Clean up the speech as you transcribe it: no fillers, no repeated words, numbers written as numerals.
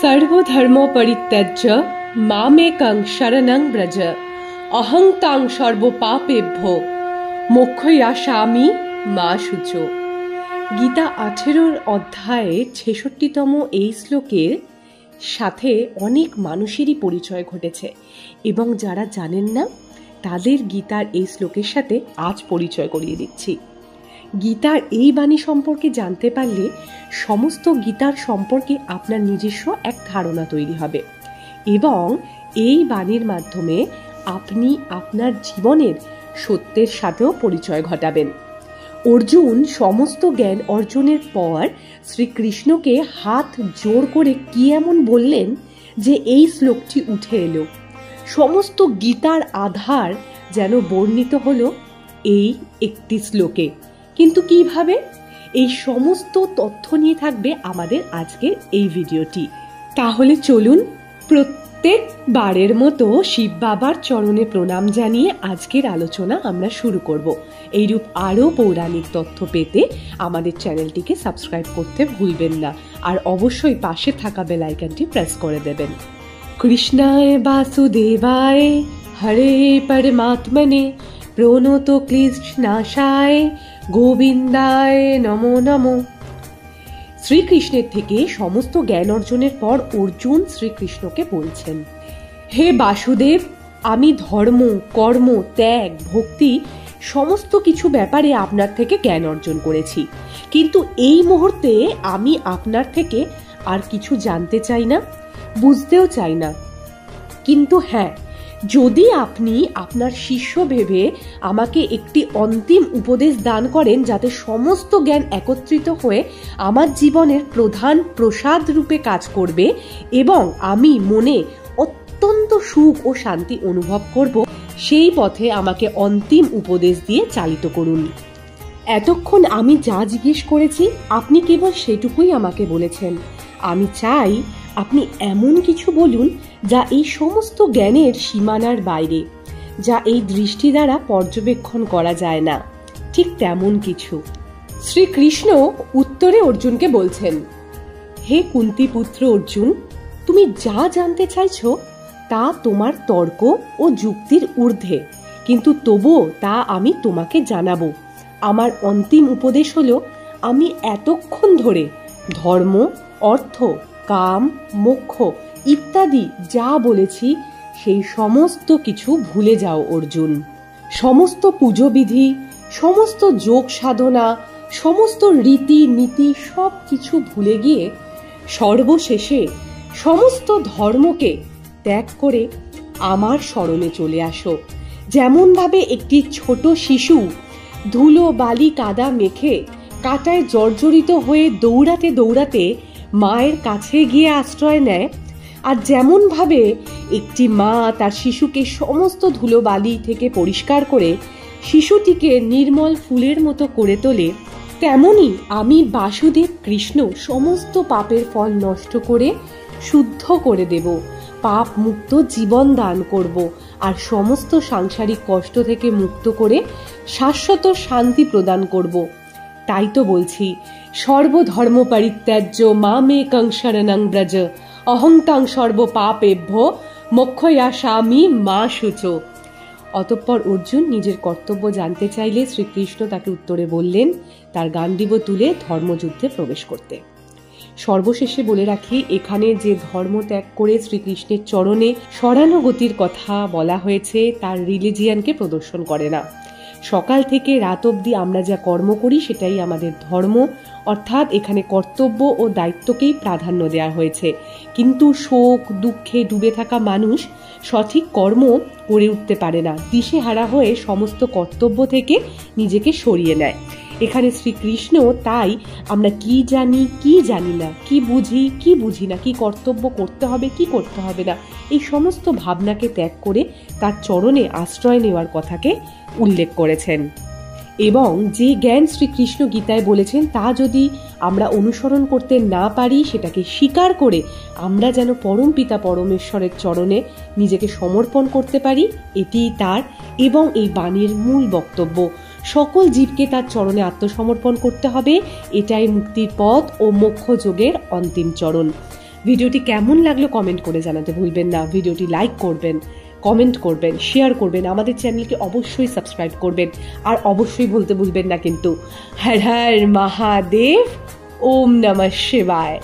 सर्वधर्म परित्यज्य मामेकं शरणं व्रज अहं तां सर्वपापेभ्यो मोक्षयिष्यामि मा शुचो। গীতা 18 অধ্যায়ে 66তম এই শ্লোকের সাথে অনেক মানুষেরই পরিচয় ঘটেছে এবং যারা জানেন না তাদের গীতার এই শ্লোকের সাথে আজ পরিচয় করিয়ে দিচ্ছি। গীতার এই বাণী সম্পর্কে জানতে পারলে সমস্ত গীতার সম্পর্কে আপনার নিজস্ব এক ধারণা তৈরি হবে এবং এই বাণীর মাধ্যমে আপনি আপনার জীবনের সত্যের সাথেও পরিচয় ঘটাবেন। অর্জুন সমস্ত জ্ঞান অর্জনের পর শ্রীকৃষ্ণকে হাত জোর করে কি এমন বললেন যে এই শ্লোকটি উঠে এলো। সমস্ত গীতার আধার যেন বর্ণিত হলো এই একটি শ্লোকে। কিন্তু কিভাবে? এই সমস্ত তথ্য নিয়ে থাকবে আমাদের আজকের এই ভিডিওটি। তাহলে চলুন প্রত্যেকবারের মতো শিব বাবার চরণে প্রণাম জানিয়ে আজকের আলোচনা আমরা শুরু করব। এইরূপ আরও পৌরাণিক তথ্য পেতে আমাদের চ্যানেলটিকে সাবস্ক্রাইব করতে ভুলবেন না, আর অবশ্যই পাশে থাকা বেল আইকনটি প্রেস করে দেবেন। কৃষ্ণায় বাসুদেবায় হরে পরমাত্মনে প্রণত ক্লিশনাশায় গোবিন্দায় নমো নমো। শ্রীকৃষ্ণের থেকে সমস্ত জ্ঞান অর্জনের পর অর্জুন শ্রীকৃষ্ণকে বলছেন, হে বাসুদেব, আমি ধর্ম, কর্ম, ত্যাগ, ভক্তি সমস্ত কিছু ব্যাপারে আপনার থেকে জ্ঞান অর্জন করেছি, কিন্তু এই মুহূর্তে আমি আপনার থেকে আর কিছু জানতে চাই না, বুঝতেও চাই না। কিন্তু হ্যাঁ, যদি আপনি আপনার শিষ্য ভেবে আমাকে একটি অন্তিম উপদেশ দান করেন যাতে সমস্ত জ্ঞান একত্রিত হয়ে আমার জীবনের প্রধান প্রসাদ রূপে কাজ করবে এবং আমি মনে অত্যন্ত সুখ ও শান্তি অনুভব করব, সেই পথে আমাকে অন্তিম উপদেশ দিয়ে চালিত করুন। এতক্ষণ আমি যা জিজ্ঞেস করেছি আপনি কেবল সেটুকুই আমাকে বলেছেন। আমি চাই আপনি এমন কিছু বলুন যা এই সমস্ত জ্ঞানের সীমানার বাইরে, যা এই দৃষ্টি দ্বারা পর্যবেক্ষণ করা যায় না, ঠিক তেমন কিছু। শ্রীকৃষ্ণ উত্তরে অর্জুনকে বলছেন, হে কুন্তী পুত্র অর্জুন, তুমি যা জানতে চাইছো তা তোমার তর্ক ও যুক্তির ঊর্ধ্বে, কিন্তু তবুও তা আমি তোমাকে জানাবো। আমার অন্তিম উপদেশ হলো, আমি এতক্ষণ ধরে ধর্ম, অর্থ, কাম, মোক্ষ ইত্যাদি যা বলেছি সেই সমস্ত কিছু ভুলে যাও অর্জুন। সমস্ত পুজোবিধি, সমস্ত যোগ সাধনা, সমস্ত রীতি নীতি সব কিছু ভুলে গিয়ে সর্বশেষে সমস্ত ধর্মকে ত্যাগ করে আমার শরণে চলে আসো। যেমনভাবে একটি ছোট শিশু ধুলো বালি কাদা মেখে কাঁটায় জর্জরিত হয়ে দৌড়াতে দৌড়াতে মায়ের কাছে গিয়ে আশ্রয় নেয়, আর যেমনভাবে একটি মা তার শিশুকে সমস্ত ধুলোবালি থেকে পরিষ্কার করে শিশুটিকে নির্মল ফুলের মতো করে তোলে, তেমনি আমি বাসুদেব কৃষ্ণ সমস্ত পাপের ফল নষ্ট করে শুদ্ধ করে দেব, পাপ মুক্ত জীবন দান করব, আর সমস্ত সাংসারিক কষ্ট থেকে মুক্ত করে শাশ্বত শান্তি প্রদান করব। তাই তো বলছি, সর্বধর্ম পরিত্যাজ্য মামেকং শরণং ব্রজ অহং তাং সর্বপাপেভ্যো মোক্ষয়িষ্যামি মা শুচো। অতঃপর অর্জুন নিজের কর্তব্য জানতে চাইলে শ্রীকৃষ্ণ তাকে উত্তরে বললেন তার গান্ডীব তুলে ধর্মযুদ্ধে প্রবেশ করতে। সর্বশেষে বলে রাখি, এখানে যে ধর্ম ত্যাগ করে শ্রীকৃষ্ণের চরণে শরণাগতির কথা বলা হয়েছে তার রিলিজিয়ানকে প্রদর্শন করে না। সকাল থেকে রাত অবধি আমরা যা কর্ম করি সেটাই আমাদের ধর্ম, অর্থাৎ এখানে কর্তব্য ও দায়িত্বকেই প্রাধান্য দেওয়া হয়েছে। কিন্তু শোক দুঃখে ডুবে থাকা মানুষ সঠিক কর্ম করে উঠতে পারে না, দিশেহারা হয়ে সমস্ত কর্তব্য থেকে নিজেকে সরিয়ে নেয়। এখানে শ্রীকৃষ্ণ তাই আমরা কি জানি কি জানি না, কি বুঝি কি বুঝি না, কি কর্তব্য করতে হবে কি করতে হবে না, এই সমস্ত ভাবনাকে ত্যাগ করে তার চরণে আশ্রয় নেওয়ার কথাকে উল্লেখ করেছেন। এবং যে জ্ঞান শ্রীকৃষ্ণ গীতায় বলেছেন তা যদি আমরা অনুসরণ করতে না পারি, সেটাকে স্বীকার করে আমরা যেন পরম পিতা পরমেশ্বরের চরণে নিজেকে সমর্পণ করতে পারি, এটিই তার এবং এই বাণীর মূল বক্তব্য। সকল জীবকে তার চরণে আত্মসমর্পণ করতে হবে, এটাই মুক্তির পথ ও মোক্ষ যোগের অন্তিম চরণ। ভিডিওটি কেমন লাগলো কমেন্ট করে জানাতে ভুলবেন না। ভিডিওটি লাইক করবেন, কমেন্ট করবেন, শেয়ার করবেন, আমাদের চ্যানেলকে অবশ্যই সাবস্ক্রাইব করবেন, আর অবশ্যই বলতে ভুলবেন না কিন্তু হর হর মহাদেব, ওম নমঃ শিবায়।